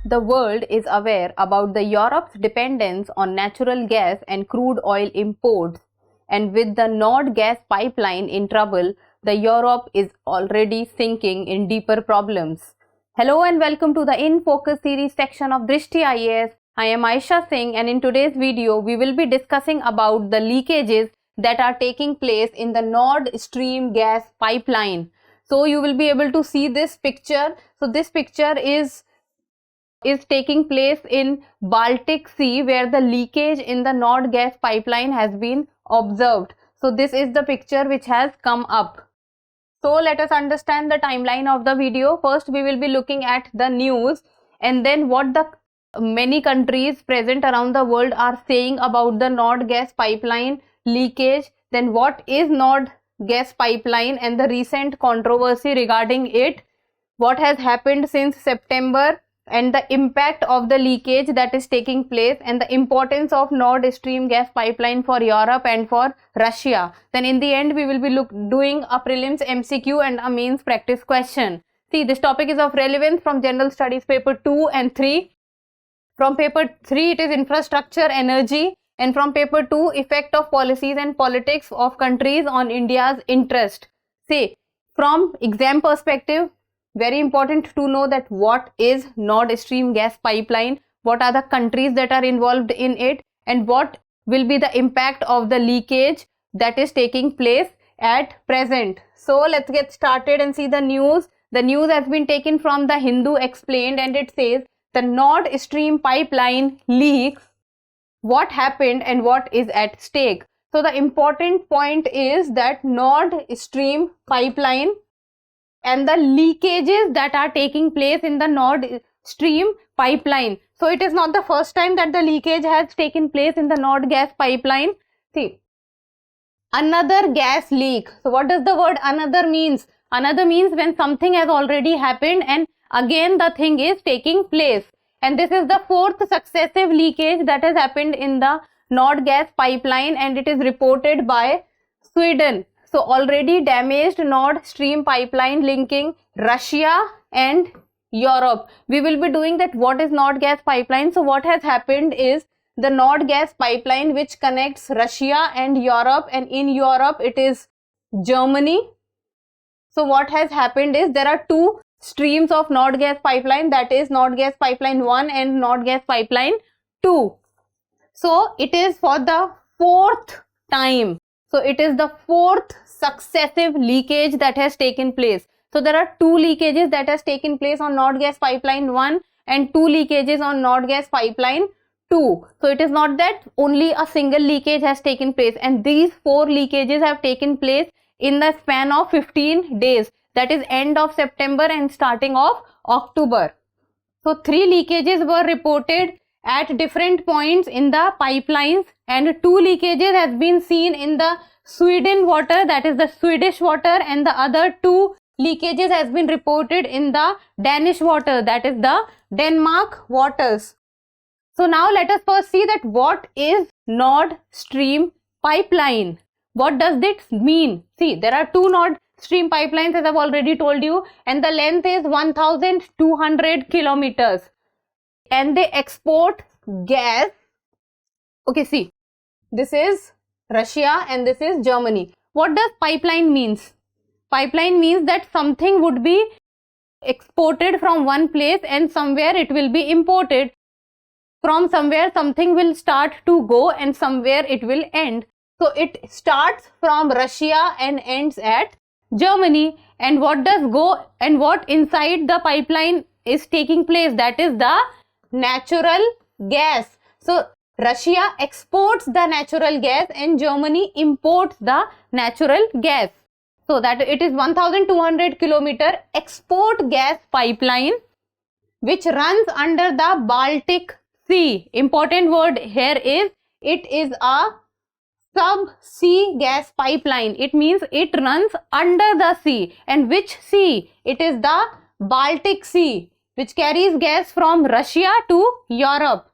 the world is aware about the Europe's dependence on natural gas and crude oil imports, and with the Nord gas pipeline in trouble, the Europe is already sinking in deeper problems. Hello and welcome to the In Focus series section of Drishti IAS. I am 𝐈𝐀𝐒 and in today's video we will be discussing about the leakages that are taking place in the Nord Stream gas pipeline. So you will be able to see this picture. So this picture is taking place in Baltic Sea, where the leakage in the Nord gas pipeline has been observed. So this is the picture which has come up. So let us understand the timeline of the video. First we will be looking at the news, and then what the many countries present around the world are saying about the Nord gas pipeline leakage, then what is Nord gas pipeline and the recent controversy regarding it, what has happened since September, and the impact of the leakage that is taking place, and the importance of Nord Stream gas pipeline for Europe and for Russia. Then in the end we will be doing a prelims MCQ and a mains practice question. See, this topic is of relevance from General Studies paper 2 and 3. From paper 3 it is infrastructure, energy, and from paper 2 effect of policies and politics of countries on India's interest. See, from exam perspective, very important to know that what is Nord Stream gas pipeline, what are the countries that are involved in it, and what will be the impact of the leakage that is taking place at present. So let's get started and see the news. The news has been taken from the Hindu Explained, and it says the Nord Stream pipeline leaks, what happened and what is at stake. So the important point is that Nord Stream pipeline and the leakages that are taking place in the Nord Stream pipeline. So it is not the first time that the leakage has taken place in the Nord gas pipeline. See, another gas leak. So what does the word another means? Another means when something has already happened and again the thing is taking place. And this is the fourth successive leakage that has happened in the Nord gas pipeline, and it is reported by Sweden. So already damaged Nord Stream pipeline linking Russia and Europe. We will be doing that. What is Nord gas pipeline? So what has happened is the Nord gas pipeline which connects Russia and Europe, and in Europe it is Germany. So what has happened is there are two streams of Nord gas pipeline, that is Nord gas pipeline 1 and Nord gas pipeline 2. So it is for the fourth time. So it is the fourth successive leakage that has taken place. So there are two leakages that has taken place on Nord gas pipeline 1 and two leakages on Nord gas pipeline 2. So it is not that only a single leakage has taken place, and these four leakages have taken place in the span of 15 days. That is end of September and starting of October. So three leakages were reported at different points in the pipelines, and two leakages has been seen in the Sweden water, that is the Swedish water, and the other two leakages has been reported in the Danish water, that is the Denmark waters. So now let us first see that what is Nord Stream pipeline. What does this mean? See, there are two Nord Stream pipelines, as I've already told you, and the length is 1200 kilometers, and they export gas. Okay, see, this is Russia and this is Germany. What does pipeline means? Pipeline means that something would be exported from one place and somewhere it will be imported. From somewhere something will start to go and somewhere it will end. So it starts from Russia and ends at Germany. And what does go and what inside the pipeline is taking place? That is the natural gas. So Russia exports the natural gas and Germany imports the natural gas. So that it is 1200 kilometer export gas pipeline which runs under the Baltic Sea. Important word here is it is a sub-sea gas pipeline. It means it runs under the sea. And which sea? It is the Baltic Sea, which carries gas from Russia to Europe.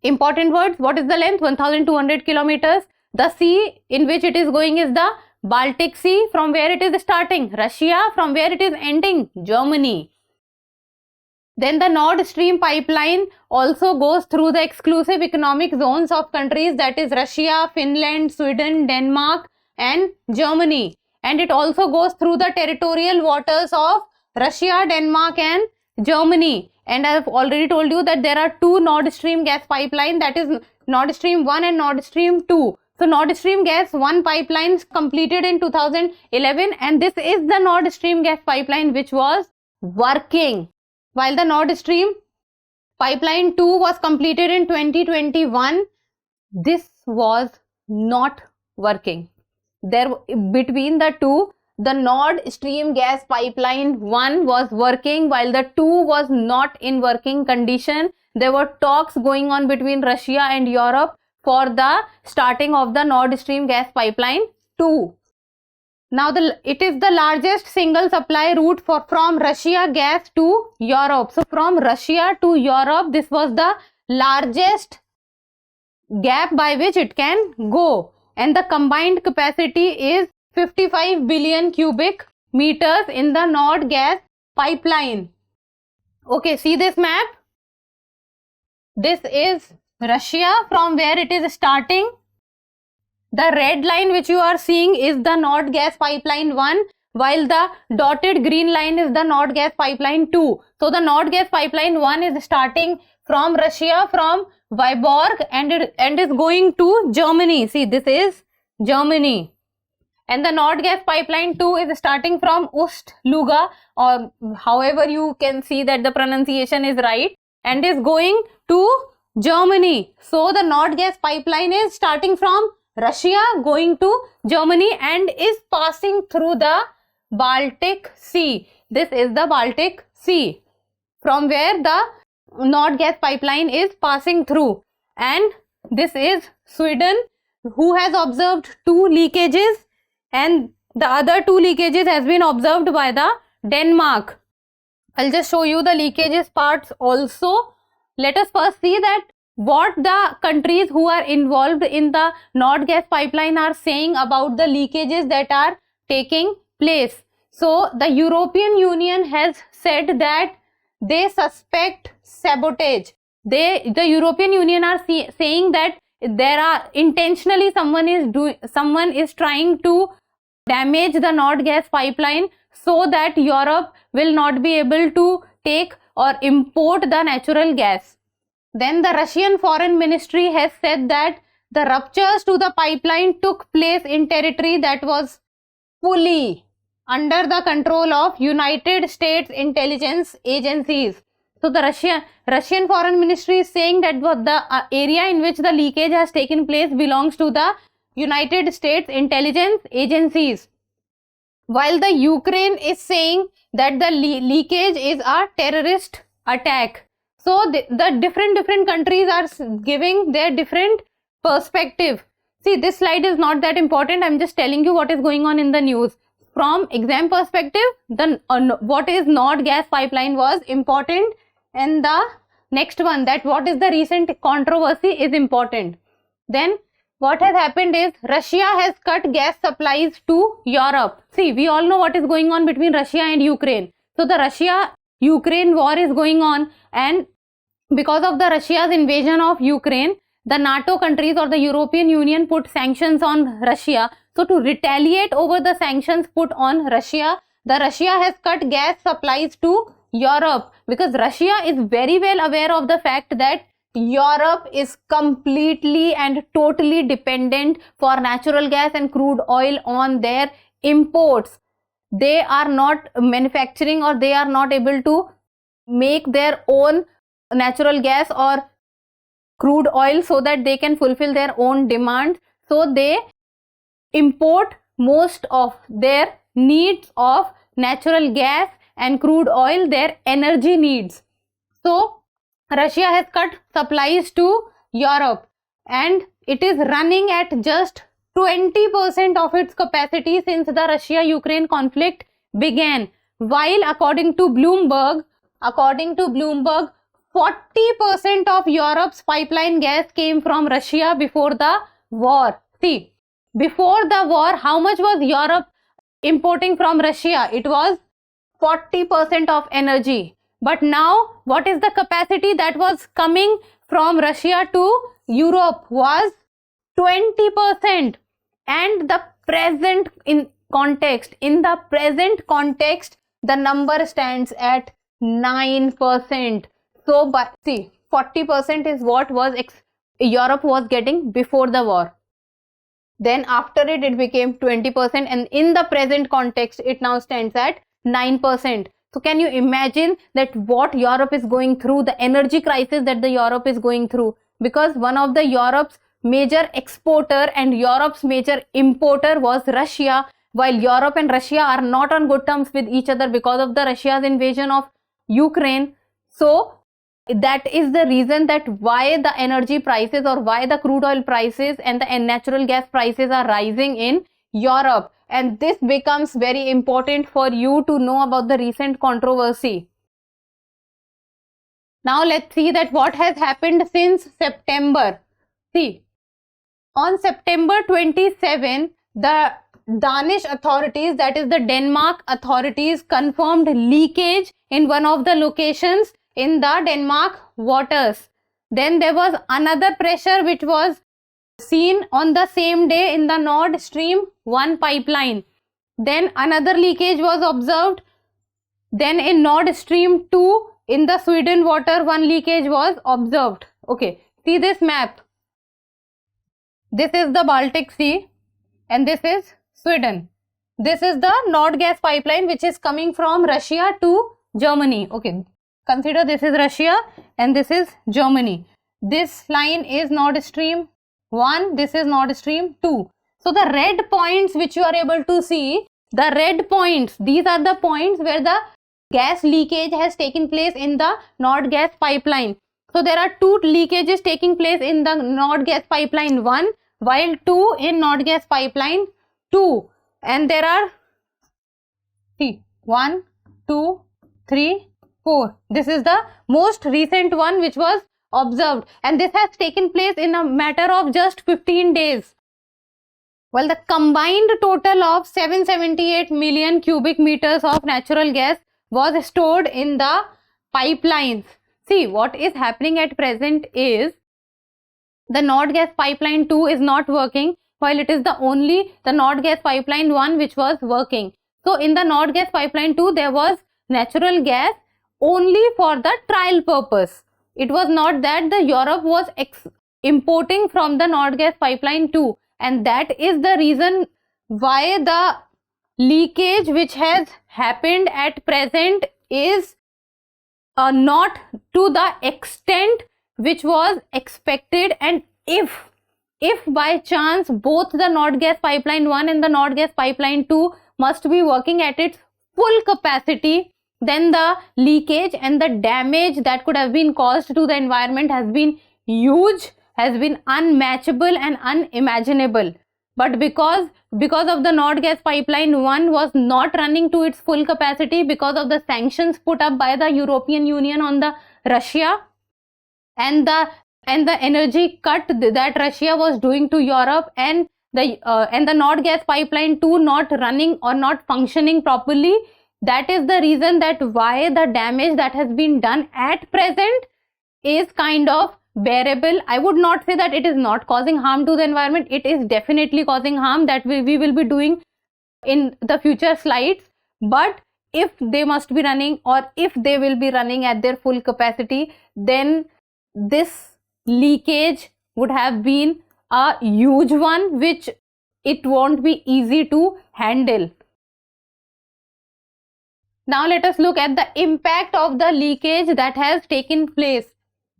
Important words. What is the length? 1200 kilometers. The sea in which it is going is the Baltic Sea. From where it is starting? Russia. From where it is ending? Germany. Then the Nord Stream pipeline also goes through the exclusive economic zones of countries, that is Russia, Finland, Sweden, Denmark and Germany. And it also goes through the territorial waters of Russia, Denmark and Germany. And I have already told you that there are two Nord Stream gas pipeline, that is Nord Stream 1 and Nord Stream 2. So Nord Stream gas 1 pipeline completed in 2011, and this is the Nord Stream gas pipeline which was working, while the Nord Stream pipeline 2 was completed in 2021. This was not working. There, between the two, the Nord Stream gas pipeline 1 was working while the 2 was not in working condition. There were talks going on between Russia and Europe for the starting of the Nord Stream gas pipeline 2. Now it is the largest single supply route from Russia gas to Europe. So from Russia to Europe, this was the largest gap by which it can go, and the combined capacity is 55 billion cubic meters in the Nord gas pipeline. Okay, see this map. This is Russia, from where it is starting. The red line which you are seeing is the Nord gas pipeline 1, while the dotted green line is the Nord gas pipeline 2. So the Nord gas pipeline 1 is starting from Russia, from Vyborg, and is going to Germany. See, this is Germany. And the Nord gas pipeline 2 is starting from Ust-Luga, or however you can see that the pronunciation is right, and is going to Germany. So the Nord gas pipeline is starting from Russia going to Germany and is passing through the Baltic Sea. This is the Baltic Sea, from where the Nord gas pipeline is passing through. And this is Sweden, who has observed 2 leakages, and the other 2 leakages has been observed by the Denmark. I'll just show you the leakages parts also. Let us first see that what the countries who are involved in the Nord gas pipeline are saying about the leakages that are taking place. So the European Union has said that they suspect sabotage. The European Union are saying that there are intentionally someone is trying to damage the Nord gas pipeline so that Europe will not be able to take or import the natural gas. Then the Russian Foreign Ministry has said that the ruptures to the pipeline took place in territory that was fully under the control of United States intelligence agencies. So the Russian Foreign Ministry is saying that the area in which the leakage has taken place belongs to the United States intelligence agencies, while the Ukraine is saying that the leakage is a terrorist attack. So the different countries are giving their different perspective. See, this slide is not that important. I'm just telling you what is going on in the news. From exam perspective, what is Nord gas pipeline was important, and the next one, that what is the recent controversy, is important. Then what has happened is Russia has cut gas supplies to Europe. See, we all know what is going on between Russia and Ukraine. So the Russia-Ukraine war is going on, and because of the Russia's invasion of Ukraine, the NATO countries or the European Union put sanctions on Russia. So to retaliate over the sanctions put on Russia, Russia has cut gas supplies to Europe, because Russia is very well aware of the fact that Europe is completely and totally dependent for natural gas and crude oil on their imports. They are not manufacturing, or they are not able to make their own natural gas or crude oil so that they can fulfill their own demand. So they import most of their needs of natural gas and crude oil, their energy needs. So Russia has cut supplies to Europe, and it is running at just 20% of its capacity since the Russia-Ukraine conflict began, while according to Bloomberg, 40% of Europe's pipeline gas came from Russia before the war. See, before the war, how much was Europe importing from Russia? It was 40% of energy. But now what is the capacity that was coming from Russia to Europe was 20%, and the present in the present context the number stands at 9%. So but see, 40% is what was Europe was getting before the war. Then after it became 20%, and in the present context it now stands at 9%. So can you imagine that what Europe is going through, the energy crisis that the Europe is going through, because one of the Europe's major exporter and Europe's major importer was Russia, while Europe and Russia are not on good terms with each other because of the Russia's invasion of Ukraine. So that is the reason that why the energy prices or why the crude oil prices and the natural gas prices are rising in Europe. And this becomes very important for you to know about the recent controversy. Now let's see that what has happened since September. See, on September 27, the Danish authorities, that is the Denmark authorities, confirmed leakage in one of the locations in the Denmark waters. Then there was another pressure which was seen on the same day in the Nord Stream 1 pipeline. Then another leakage was observed. Then in Nord Stream 2 in the Sweden water, one leakage was observed. Okay, see this map. This is the Baltic Sea and this is Sweden. This is the Nord gas pipeline which is coming from Russia to Germany. Okay, consider this is Russia and this is Germany. This line is Nord Stream 1, this is Nord Stream 2. So the red points which you are able to see, the red points, these are the points where the gas leakage has taken place in the Nord gas pipeline. So there are two leakages taking place in the Nord gas pipeline 1, while 2 in Nord gas pipeline 2. And there are 1, 2, 3, 4. This is the most recent one which was observed, and this has taken place in a matter of just 15 days. Well, the combined total of 778 million cubic meters of natural gas was stored in the pipelines. See, what is happening at present is the Nord gas pipeline 2 is not working, while it is the only the Nord gas pipeline 1 which was working. So in the Nord gas pipeline 2 there was natural gas only for the trial purpose. It was not that the Europe was importing from the Nord gas pipeline 2, and that is the reason why the leakage which has happened at present is not to the extent which was expected. And if by chance both the Nord gas pipeline 1 and the Nord gas pipeline 2 must be working at its full capacity, then the leakage and the damage that could have been caused to the environment has been huge, has been unmatchable and unimaginable. But because of the Nord gas pipeline 1 was not running to its full capacity because of the sanctions put up by the European Union on the Russia, and the energy cut that Russia was doing to Europe, and the Nord gas pipeline 2 not running or not functioning properly, that is the reason that why the damage that has been done at present is kind of bearable. I would not say that it is not causing harm to the environment. It is definitely causing harm, that we will be doing in the future slides. But if they must be running, or if they will be running at their full capacity, then this leakage would have been a huge one which it won't be easy to handle. Now let us look at the impact of the leakage that has taken place.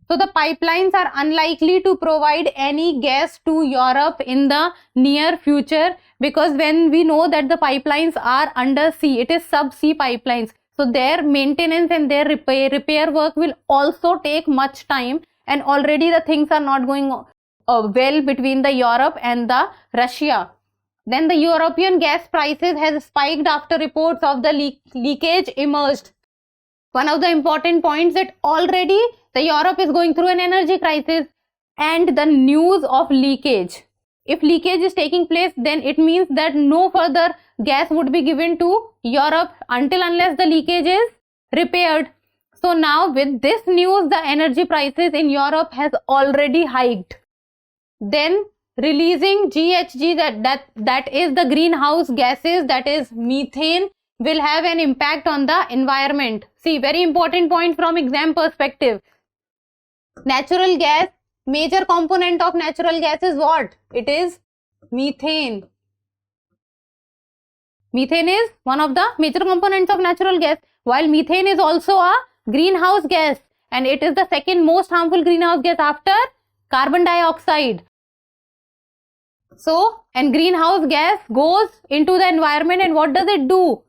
So the pipelines are unlikely to provide any gas to Europe in the near future, because when we know that the pipelines are under sea, it is sub-sea pipelines. So their maintenance and their repair work will also take much time, and already the things are not going well between the Europe and the Russia. Then the European gas prices has spiked after reports of the leakage emerged. One of the important points that already the Europe is going through an energy crisis, and the news of leakage. If leakage is taking place, then it means that no further gas would be given to Europe until unless the leakage is repaired. So now with this news, the energy prices in Europe has already hiked. Then releasing GHG, that is the greenhouse gases, that is methane, will have an impact on the environment. See, very important point from exam perspective. Natural gas, major component of natural gas is what? It is methane. Methane is one of the major components of natural gas, while methane is also a greenhouse gas, and it is the second most harmful greenhouse gas after carbon dioxide. So, and greenhouse gas goes into the environment, and what does it do?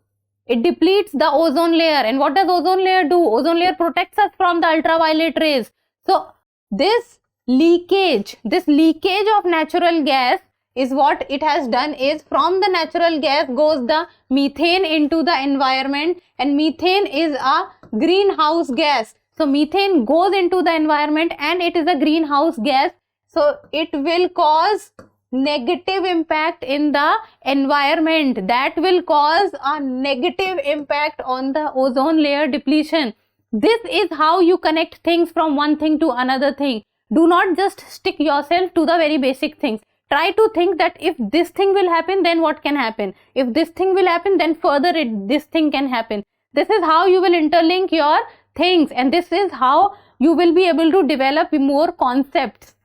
It depletes the ozone layer. And what does ozone layer do? Ozone layer protects us from the ultraviolet rays. So, this leakage of natural gas is what it has done is, from the natural gas goes the methane into the environment, and methane is a greenhouse gas. So, methane goes into the environment and it is a greenhouse gas. So, it will cause negative impact in the environment, that will cause a negative impact on the ozone layer depletion. This is how you connect things from one thing to another thing. Do not just stick yourself to the very basic things. Try to think that if this thing will happen, then what can happen? If this thing will happen, then further this thing can happen. This is how you will interlink your things, and this is how you will be able to develop more concepts.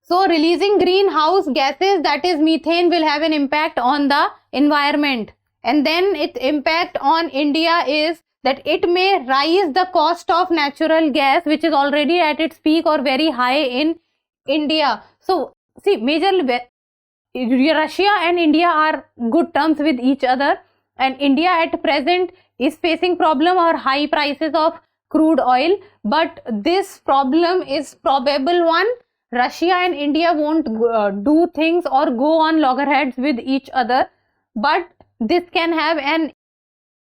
So, releasing greenhouse gases, that is methane, will have an impact on the environment. And then its impact on India is that it may rise the cost of natural gas, which is already at its peak or very high in India. So, see, Russia and India are good terms with each other, and India at present is facing problem or high prices of crude oil, but this problem is probable one. Russia and India won't do things or go on loggerheads with each other, but this can have an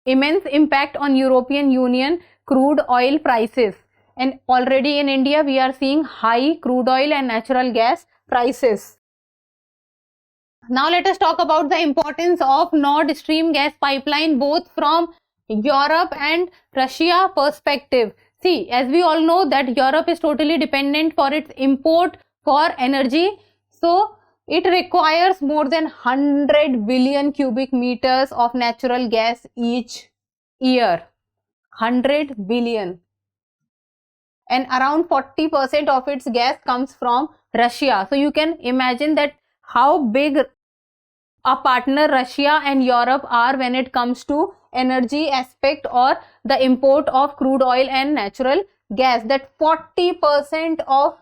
immense impact on European Union crude oil prices. And already in India we are seeing high crude oil and natural gas prices. Now let us talk about the importance of Nord Stream gas pipeline, both from Europe and Russia perspective. See, as we all know that Europe is totally dependent for its import for energy. So, it requires more than 100 billion cubic meters of natural gas each year. 100 billion. And around 40% of its gas comes from Russia. So, you can imagine that how big a partner Russia and Europe are when it comes to energy aspect or the import of crude oil and natural gas. That 40% of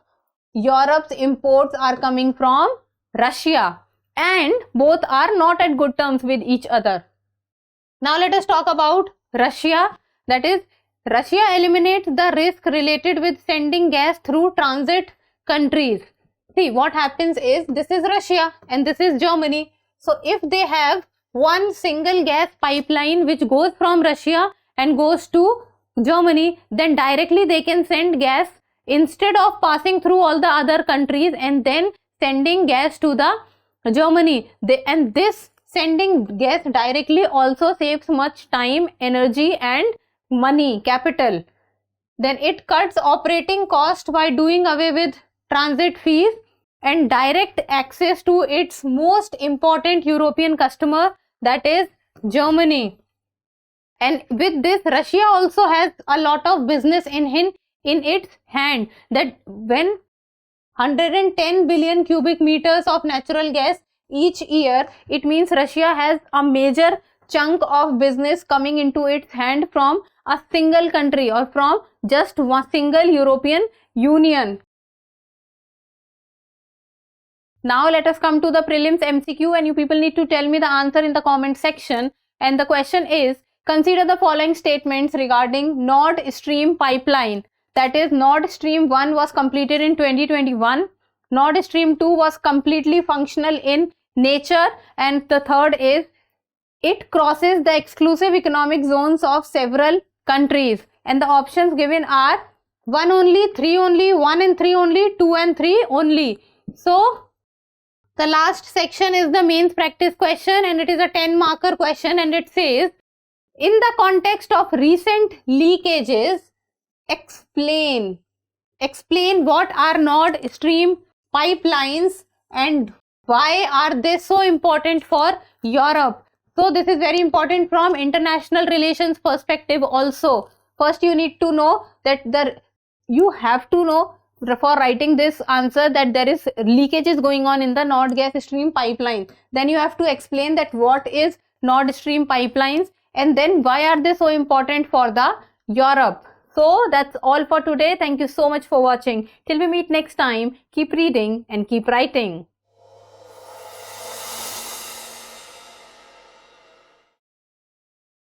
Europe's imports are coming from Russia, and both are not at good terms with each other. Now let us talk about Russia. That is, Russia eliminates the risk related with sending gas through transit countries. See, what happens is, this is Russia and this is Germany. So if they have one single gas pipeline which goes from Russia and goes to Germany, then directly they can send gas instead of passing through all the other countries and then sending gas to the Germany. And this sending gas directly also saves much time, energy and money, capital. Then it cuts operating cost by doing away with transit fees and direct access to its most important European customer, that is Germany. And with this, Russia also has a lot of business in its hand, that when 110 billion cubic meters of natural gas each year, it means Russia has a major chunk of business coming into its hand from a single country or from just one single European Union. Now let us come to the prelims MCQ, and you people need to tell me the answer in the comment section. And the question is, consider the following statements regarding Nord Stream pipeline. That is, Nord Stream 1 was completed in 2021. Nord Stream 2 was completely functional in nature. And the third is, it crosses the exclusive economic zones of several countries. And the options given are 1 only, 3 only, 1 and 3 only, 2 and 3 only. So, the last section is the mains practice question, and it is a 10 marker question, and it says, in the context of recent leakages, explain what are Nord Stream pipelines and why are they so important for Europe. So this is very important from international relations perspective also. First you need to know that you have to know for writing this answer that there is leakages going on in the Nord Gas Stream pipeline. Then you have to explain that what is Nord Stream pipelines and then why are they so important for the Europe. So that's all for today. Thank you so much for watching. Till we meet next time, keep reading and keep writing.